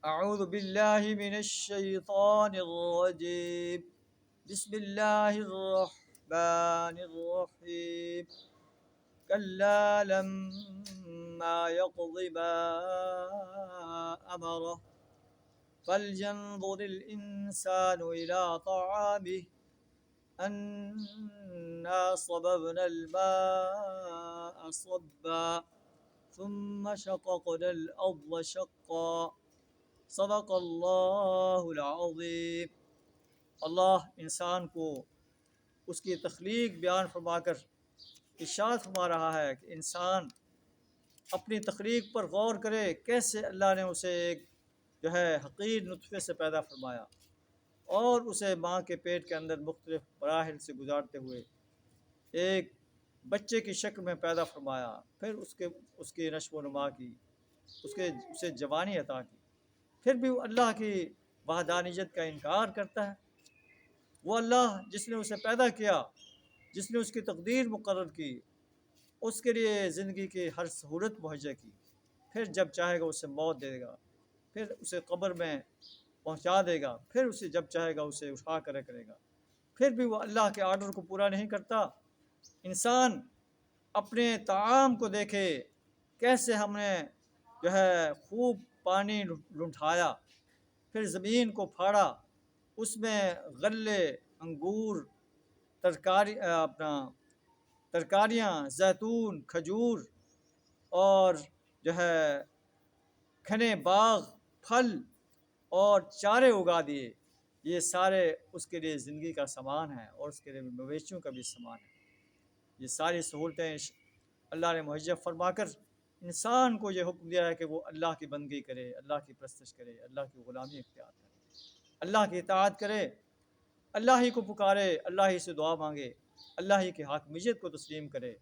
اعوذ باللہ من الشیطان الرجیم بسم اللہ الرحمن الرحیم کلا لما یقض ما امرہ فلینظر الانسان الى طعامہ انا صببنا الماء صبا ثم شققنا الارض شقا صدق اللہ العظیم۔ اللہ انسان کو اس کی تخلیق بیان فرما کر ارشاد فرما رہا ہے کہ انسان اپنی تخلیق پر غور کرے، کیسے اللہ نے اسے ایک حقیر نطفے سے پیدا فرمایا اور اسے ماں کے پیٹ کے اندر مختلف مراحل سے گزارتے ہوئے ایک بچے کی شکل میں پیدا فرمایا، پھر اس کی نشو و نما کی، اسے جوانی عطا کی، پھر بھی وہ اللہ کی وحدانیت کا انکار کرتا ہے۔ وہ اللہ جس نے اسے پیدا کیا، جس نے اس کی تقدیر مقرر کی، اس کے لیے زندگی کی ہر سہولت مہیا کی، پھر جب چاہے گا اسے موت دے گا، پھر اسے قبر میں پہنچا دے گا، پھر اسے جب چاہے گا اسے اٹھا کرے گا، پھر بھی وہ اللہ کے آرڈر کو پورا نہیں کرتا۔ انسان اپنے طعام کو دیکھے، کیسے ہم نے خوب پانی لنٹھایا، پھر زمین کو پھاڑا، اس میں غلے، انگور، ترکاریاں، زیتون، کھجور اور گھنے باغ، پھل اور چارے اگا دیے۔ یہ سارے اس کے لیے زندگی کا سامان ہے اور اس کے لیے مویشیوں کا بھی سامان ہے۔ یہ ساری سہولتیں اللہ نے مہیا فرما کر انسان کو یہ حکم دیا ہے کہ وہ اللہ کی بندگی کرے، اللہ کی پرستش کرے، اللہ کی غلامی اختیار کرے، اللہ کی اطاعت کرے، اللہ ہی کو پکارے، اللہ ہی سے دعا مانگے، اللہ ہی کی حاکمیت کو تسلیم کرے،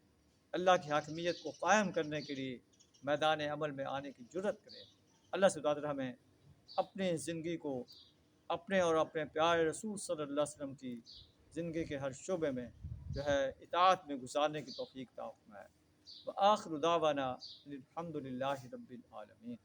اللہ کی حاکمیت کو قائم کرنے کے لیے میدان عمل میں آنے کی جرات کرے۔ اللہ سے دعا ہمیں اپنی زندگی کو اپنے اور اپنے پیارے رسول صلی اللہ علیہ وسلم کی زندگی کے ہر شعبے میں اطاعت میں گزارنے کی توفیق عطا فرمائے۔ وآخر دعوانا الحمد للہ رب العالمین۔